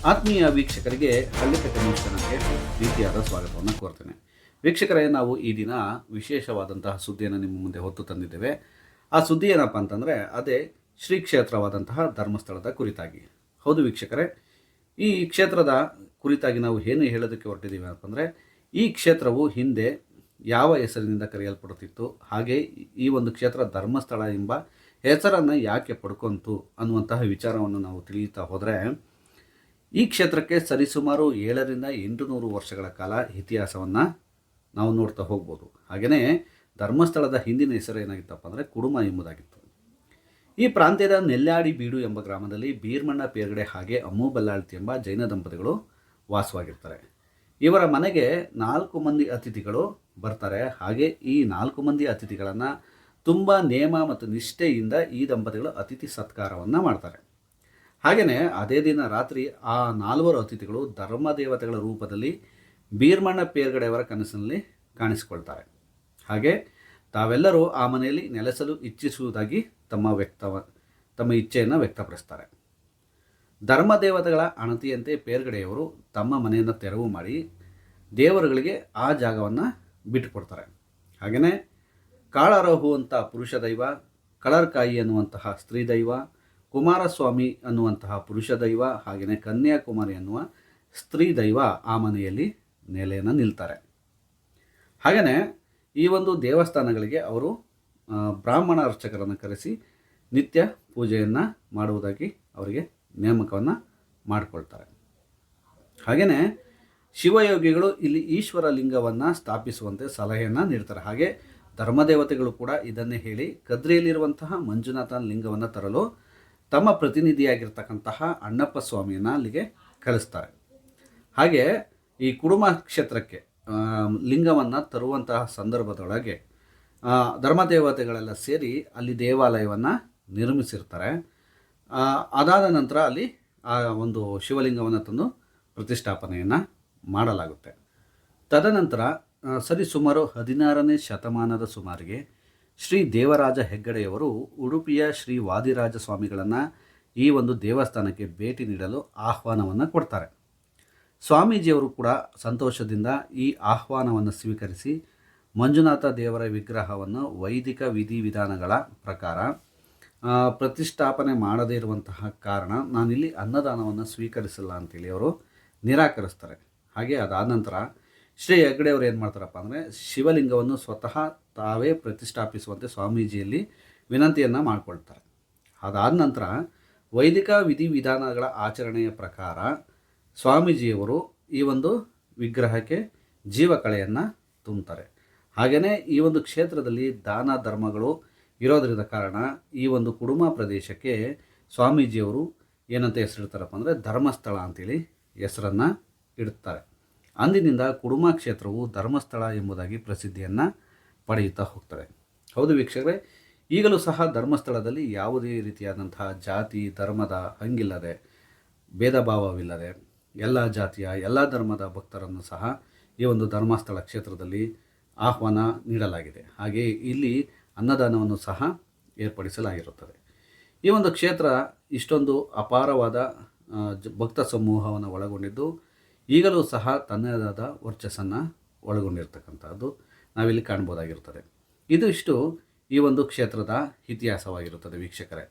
ಆತ್ಮೀಯ ವೀಕ್ಷಕರಿಗೆ ಹಳ್ಳಿಕಟ್ಟೆ ನ್ಯೂಸ್ ಚಾನಲ್ಗೆ ಪ್ರೀತಿಯಾದ ಸ್ವಾಗತವನ್ನು ಕೋರ್ತೇನೆ. ವೀಕ್ಷಕರೇ, ನಾವು ಈ ದಿನ ವಿಶೇಷವಾದಂತಹ ಸುದ್ದಿಯನ್ನು ನಿಮ್ಮ ಮುಂದೆ ಹೊತ್ತು ತಂದಿದ್ದೇವೆ. ಆ ಸುದ್ದಿ ಏನಪ್ಪ ಅಂತಂದರೆ ಅದೇ ಶ್ರೀ ಕ್ಷೇತ್ರವಾದಂತಹ ಧರ್ಮಸ್ಥಳದ ಕುರಿತಾಗಿ. ಹೌದು ವೀಕ್ಷಕರೇ, ಈ ಕ್ಷೇತ್ರದ ಕುರಿತಾಗಿ ನಾವು ಏನು ಹೇಳೋದಕ್ಕೆ ಹೊರಟಿದ್ದೀವಿ ಅಂತಂದರೆ, ಈ ಕ್ಷೇತ್ರವು ಹಿಂದೆ ಯಾವ ಹೆಸರಿನಿಂದ ಕರೆಯಲ್ಪಡುತ್ತಿತ್ತು, ಹಾಗೆ ಈ ಒಂದು ಕ್ಷೇತ್ರ ಧರ್ಮಸ್ಥಳ ಎಂಬ ಹೆಸರನ್ನು ಯಾಕೆ ಪಡ್ಕೊಂತು ಅನ್ನುವಂತಹ ವಿಚಾರವನ್ನು ನಾವು ತಿಳಿಯುತ್ತಾ ಹೋದರೆ, ಈ ಕ್ಷೇತ್ರಕ್ಕೆ ಸರಿಸುಮಾರು 700 ರಿಂದ 800 ವರ್ಷಗಳ ಕಾಲ ಇತಿಹಾಸವನ್ನು ನಾವು ನೋಡ್ತಾ ಹೋಗ್ಬೋದು. ಹಾಗೆಯೇ ಧರ್ಮಸ್ಥಳದ ಹಿಂದಿನ ಹೆಸರು ಏನಾಗಿತ್ತಪ್ಪ ಅಂದರೆ ಕುಡುಮ ಎಂಬುದಾಗಿತ್ತು. ಈ ಪ್ರಾಂತ್ಯದ ನೆಲ್ಯಾಡಿ ಬೀಡು ಎಂಬ ಗ್ರಾಮದಲ್ಲಿ ಬೀರ್ಮಣ್ಣ ಪೇರ್ಗಡೆ ಹಾಗೆ ಅಮ್ಮು ಬಲ್ಲಾಳ್ತಿ ಎಂಬ ಜೈನ ದಂಪತಿಗಳು ವಾಸವಾಗಿರ್ತಾರೆ. ಇವರ ಮನೆಗೆ 4 ಮಂದಿ ಅತಿಥಿಗಳು ಬರ್ತಾರೆ. ಹಾಗೆ ಈ 4 ಮಂದಿ ಅತಿಥಿಗಳನ್ನು ತುಂಬ ನೇಮ ಮತ್ತು ನಿಷ್ಠೆಯಿಂದ ಈ ದಂಪತಿಗಳು ಅತಿಥಿ ಸತ್ಕಾರವನ್ನು ಮಾಡ್ತಾರೆ. ಹಾಗೆಯೇ ಅದೇ ದಿನ ರಾತ್ರಿ ಆ 4 ಅತಿಥಿಗಳು ಧರ್ಮದೇವತೆಗಳ ರೂಪದಲ್ಲಿ ಬೀರ್ಮಣ್ಣ ಪೇರ್ಗಡೆಯವರ ಕನಸಿನಲ್ಲಿ ಕಾಣಿಸಿಕೊಳ್ತಾರೆ. ಹಾಗೆ ತಾವೆಲ್ಲರೂ ಆ ಮನೆಯಲ್ಲಿ ನೆಲೆಸಲು ಇಚ್ಛಿಸುವುದಾಗಿ ತಮ್ಮ ಇಚ್ಛೆಯನ್ನು ವ್ಯಕ್ತಪಡಿಸ್ತಾರೆ. ಧರ್ಮದೇವತೆಗಳ ಅಣತಿಯಂತೆ ಪೇರ್ಗಡೆಯವರು ತಮ್ಮ ಮನೆಯನ್ನು ತೆರವು ಮಾಡಿ ದೇವರುಗಳಿಗೆ ಆ ಜಾಗವನ್ನು ಬಿಟ್ಟುಕೊಡ್ತಾರೆ. ಹಾಗೆಯೇ ಕಾಳರಹು ಅಂತ ಪುರುಷ ದೈವ, ಕಳರ್ಕಾಯಿ ಅನ್ನುವಂತಹ ಸ್ತ್ರೀ ದೈವ, ಕುಮಾರಸ್ವಾಮಿ ಅನ್ನುವಂತಹ ಪುರುಷ ದೈವ, ಹಾಗೆಯೇ ಕನ್ಯಾಕುಮಾರಿ ಅನ್ನುವ ಸ್ತ್ರೀ ದೈವ ಆ ಮನೆಯಲ್ಲಿ ನೆಲೆಯನ್ನು ನಿಲ್ತಾರೆ. ಹಾಗೆಯೇ ಈ ಒಂದು ದೇವಸ್ಥಾನಗಳಿಗೆ ಅವರು ಬ್ರಾಹ್ಮಣ ಅರ್ಚಕರನ್ನು ಕರೆಸಿ ನಿತ್ಯ ಪೂಜೆಯನ್ನು ಮಾಡುವುದಾಗಿ ಅವರಿಗೆ ನೇಮಕವನ್ನು ಮಾಡಿಕೊಳ್ತಾರೆ. ಹಾಗೆಯೇ ಶಿವಯೋಗಿಗಳು ಇಲ್ಲಿ ಈಶ್ವರ ಲಿಂಗವನ್ನು ಸ್ಥಾಪಿಸುವಂತೆ ಸಲಹೆಯನ್ನು ನೀಡ್ತಾರೆ. ಹಾಗೆ ಧರ್ಮದೇವತೆಗಳು ಕೂಡ ಇದನ್ನೇ ಹೇಳಿ ಕದ್ರಿಯಲ್ಲಿರುವಂತಹ ಮಂಜುನಾಥನ ಲಿಂಗವನ್ನು ತರಲು ತಮ್ಮ ಪ್ರತಿನಿಧಿಯಾಗಿರ್ತಕ್ಕಂತಹ ಅಣ್ಣಪ್ಪ ಸ್ವಾಮಿಯನ್ನು ಅಲ್ಲಿಗೆ ಕಳಿಸ್ತಾರೆ. ಹಾಗೆ ಈ ಕುಡುಮ ಕ್ಷೇತ್ರಕ್ಕೆ ಲಿಂಗವನ್ನು ತರುವಂತಹ ಸಂದರ್ಭದೊಳಗೆ ಧರ್ಮದೇವತೆಗಳೆಲ್ಲ ಸೇರಿ ಅಲ್ಲಿ ದೇವಾಲಯವನ್ನು ನಿರ್ಮಿಸಿರ್ತಾರೆ. ಅದಾದ ನಂತರ ಅಲ್ಲಿ ಆ ಒಂದು ಶಿವಲಿಂಗವನ್ನು ತಂದು ಪ್ರತಿಷ್ಠಾಪನೆಯನ್ನು ಮಾಡಲಾಗುತ್ತೆ. ತದನಂತರ ಸರಿಸುಮಾರು 16ನೇ ಶತಮಾನದ ಸುಮಾರಿಗೆ ಶ್ರೀ ದೇವರಾಜ ಹೆಗ್ಗಡೆಯವರು ಉಡುಪಿಯ ಶ್ರೀ ವಾದಿರಾಜ ಸ್ವಾಮಿಗಳನ್ನು ಈ ಒಂದು ದೇವಸ್ಥಾನಕ್ಕೆ ಭೇಟಿ ನೀಡಲು ಆಹ್ವಾನವನ್ನು ಕೊಡ್ತಾರೆ. ಸ್ವಾಮೀಜಿಯವರು ಕೂಡ ಸಂತೋಷದಿಂದ ಈ ಆಹ್ವಾನವನ್ನು ಸ್ವೀಕರಿಸಿ ಮಂಜುನಾಥ ದೇವರ ವಿಗ್ರಹವನ್ನು ವೈದಿಕ ವಿಧಿವಿಧಾನಗಳ ಪ್ರಕಾರ ಪ್ರತಿಷ್ಠಾಪನೆ ಮಾಡದೇ ಇರುವಂತಹ ಕಾರಣ ನಾನಿಲ್ಲಿ ಅನ್ನದಾನವನ್ನು ಸ್ವೀಕರಿಸಲ್ಲ ಅಂತೇಳಿ ಅವರು ನಿರಾಕರಿಸ್ತಾರೆ. ಹಾಗೆ ಅದಾದ ನಂತರ ಶ್ರೀ ಹೆಗ್ಗಡೆಯವರು ಏನು ಮಾಡ್ತಾರಪ್ಪ ಅಂದರೆ ಶಿವಲಿಂಗವನ್ನು ಸ್ವತಃ ತಾವೇ ಪ್ರತಿಷ್ಠಾಪಿಸುವಂತೆ ಸ್ವಾಮೀಜಿಯಲ್ಲಿ ವಿನಂತಿಯನ್ನು ಮಾಡಿಕೊಳ್ತಾರೆ. ಅದಾದ ನಂತರ ವೈದಿಕ ವಿಧಿವಿಧಾನಗಳ ಆಚರಣೆಯ ಪ್ರಕಾರ ಸ್ವಾಮೀಜಿಯವರು ಈ ಒಂದು ವಿಗ್ರಹಕ್ಕೆ ಜೀವಕಳೆಯನ್ನು ತುಂಬುತ್ತಾರೆ. ಹಾಗೆಯೇ ಈ ಒಂದು ಕ್ಷೇತ್ರದಲ್ಲಿ ದಾನ ಧರ್ಮಗಳು ಇರೋದರಿಂದ ಕಾರಣ ಈ ಒಂದು ಕುಡುಮ ಪ್ರದೇಶಕ್ಕೆ ಸ್ವಾಮೀಜಿಯವರು ಏನಂತ ಹೆಸರಿಡ್ತಾರಪ್ಪ ಅಂದರೆ ಧರ್ಮಸ್ಥಳ ಅಂತೇಳಿ ಹೆಸರನ್ನು ಇಡುತ್ತಾರೆ. ಅಂದಿನಿಂದ ಕುಡುಮ ಕ್ಷೇತ್ರವು ಧರ್ಮಸ್ಥಳ ಎಂಬುದಾಗಿ ಪ್ರಸಿದ್ಧಿಯನ್ನು ಪಡೆಯುತ್ತಾ ಹೋಗ್ತಾರೆ. ಹೌದು ವೀಕ್ಷಕರೇ, ಈಗಲೂ ಸಹ ಧರ್ಮಸ್ಥಳದಲ್ಲಿ ಯಾವುದೇ ರೀತಿಯಾದಂತಹ ಜಾತಿ ಧರ್ಮದ ಹಂಗಿಲ್ಲದೆ, ಭೇದ ಭಾವವಿಲ್ಲದೆ ಎಲ್ಲ ಜಾತಿಯ ಎಲ್ಲ ಧರ್ಮದ ಭಕ್ತರನ್ನು ಸಹ ಈ ಒಂದು ಧರ್ಮಸ್ಥಳ ಕ್ಷೇತ್ರದಲ್ಲಿ ಆಹ್ವಾನ ನೀಡಲಾಗಿದೆ. ಹಾಗೆಯೇ ಇಲ್ಲಿ ಅನ್ನದಾನವನ್ನು ಸಹ ಏರ್ಪಡಿಸಲಾಗಿರುತ್ತದೆ. ಈ ಒಂದು ಕ್ಷೇತ್ರ ಇಷ್ಟೊಂದು ಅಪಾರವಾದ ಭಕ್ತ ಸಮೂಹವನ್ನು ಒಳಗೊಂಡಿದ್ದು ಈಗಲೂ ಸಹ ತನ್ನದಾದ ವರ್ಚಸ್ಸನ್ನು ಒಳಗೊಂಡಿರ್ತಕ್ಕಂಥದ್ದು ನಾವಿಲ್ಲಿ ಕಾಣ್ಬೋದಾಗಿರ್ತದೆ. ಇದಿಷ್ಟು ಈ ಒಂದು ಕ್ಷೇತ್ರದ ಇತಿಹಾಸವಾಗಿರುತ್ತದೆ ವೀಕ್ಷಕರೇ.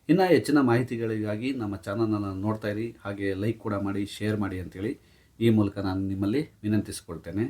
ಇನ್ನು ಹೆಚ್ಚಿನ ಮಾಹಿತಿಗಳಿಗಾಗಿ ನಮ್ಮ ಚಾನಲನ್ನು ನೋಡ್ತಾ ಇರಿ. ಹಾಗೆ ಲೈಕ್ ಕೂಡ ಮಾಡಿ, ಶೇರ್ ಮಾಡಿ ಅಂತೇಳಿ ಈ ಮೂಲಕ ನಾನು ನಿಮ್ಮಲ್ಲಿ ವಿನಂತಿಸಿಕೊಳ್ತೇನೆ.